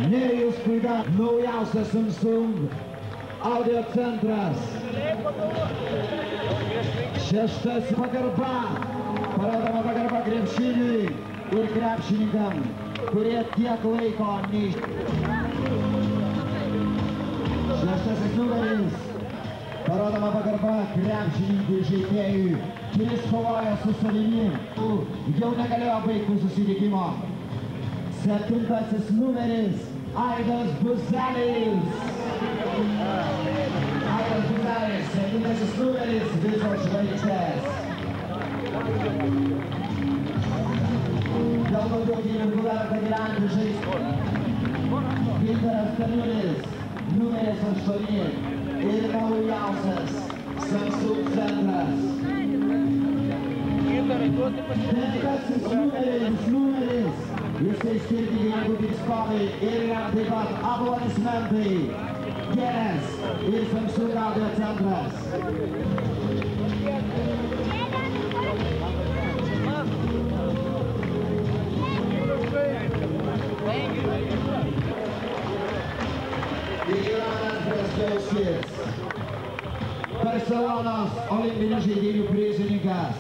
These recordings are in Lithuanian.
Nerijus Puida, naujausias Samsung audio centras. Šeštas pagarba, parodama pagarba krepšiniui ir krepšininkam, kurie tiek laiko Šeštasis numeris, parodama pagarba krepšininkui žaidėjui, kuris kovoja su savimi, jau negalėjo baigti susitikimo. Septintasis numeris, Aidas Buzelis. Aidas Buzelis, septintasis numeris, visos žvaigždės. Dėl daugiau gyveninkų verta gyventi žaisti. Gintaras Staniulis, numeris 8 ir naujausias Samsung centras. Devintasis numeris, jisai skirtingi negu diskoniai ir yra taip pat aplodismentai. Geras ir Samsung audio centras. Jonas Brastovskis, Barcelonos olimpinių žaidynių prizininkas.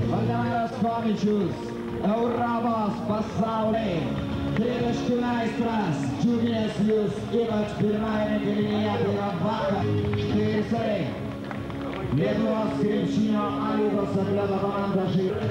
Valdemaras Komičius, Europos pasauliai, tritaškių meistras, džiuginės jūs ypač pirmajame kėlinyje, tai yra vakar. Štai jisai, Lietuvos krepšinio A lygos atleto komanda žaidė.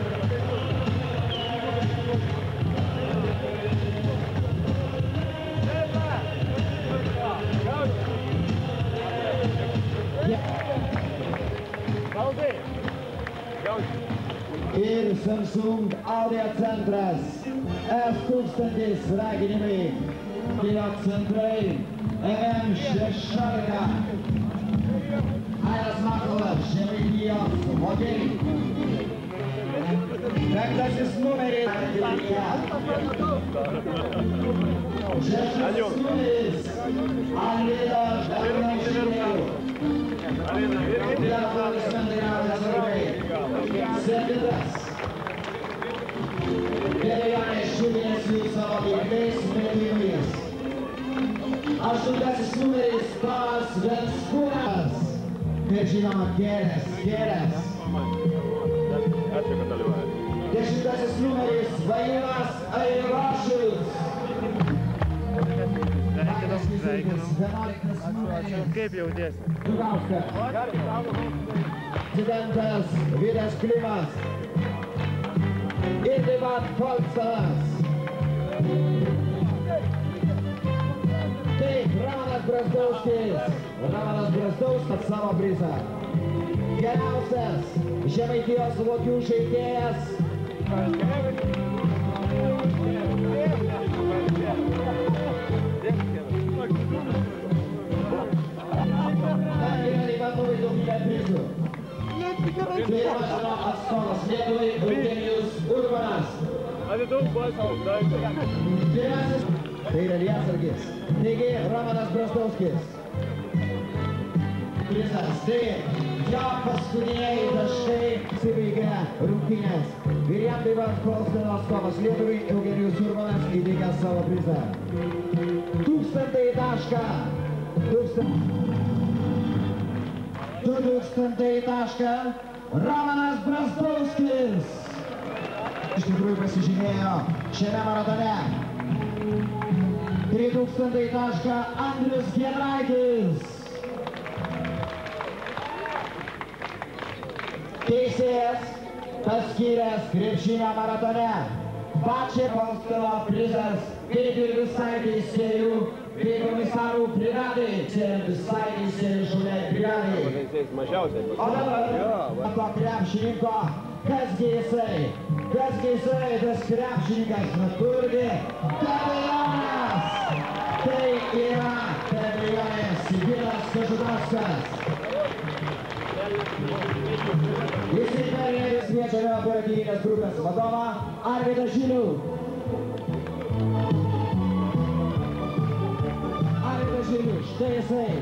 Ir Samsung audio centras, F1000 raginimai, audio centrai, M16, Aidas Makalas, Žemaitijos Mokėliai. Penktasis numeris, šeštasis numeris, Alvyda Žemaitijos. Septintas, Vėlijonės Šiuvinės jų savo veikliais metimais. Aštuntasis numeris, Tomas Venskūnas. Ir žinoma, Geras. Dešimtasis numeris, Vailas Airošius. Kaip jautiesi? Dugauskas. Prezidentas Vidas Klimas. Ir taip pat Folksalas. Taip, Ramanas Brazdauskis savo prizą. Geriausias Žemaitijos Lokių žaidėjas. Lietuvos atstovas Lietuvai Eugenijus Urbanas. Tai yra lietsargis. Taigi, Ramanas Brazdauskis. Prizas. Tai jo paskutiniai taškai sibaigė rungtynės. Ir jam taip pat Kolsteno atstovas Lietuvai Eugenijus Urbanas įteikė savo prizą. 1000 tašką. 2000 tašką. Ramanas Brazdauskis. Iš tikrųjų pasižymėjo šiame maratone. 3000 tašką Andrius Giedraitis. Teisėjas paskyręs krepšinio maratone. Pačia Kolsteno prizas, kaip ir visai teisėjų bei komisarų brigadai. Čia visai teisėjų šauliai brigadai. O dabar to krepšininko, kasgi jisai, tas krepšininkas nuturgi, Tebejonas. Tai yra Tebejonas Sigiras Kažudauskas. Jisai perėmės kviečiame operatyvinės grupės vadovą Arvydą Žilių. Arvydas Žilius, štai jisai.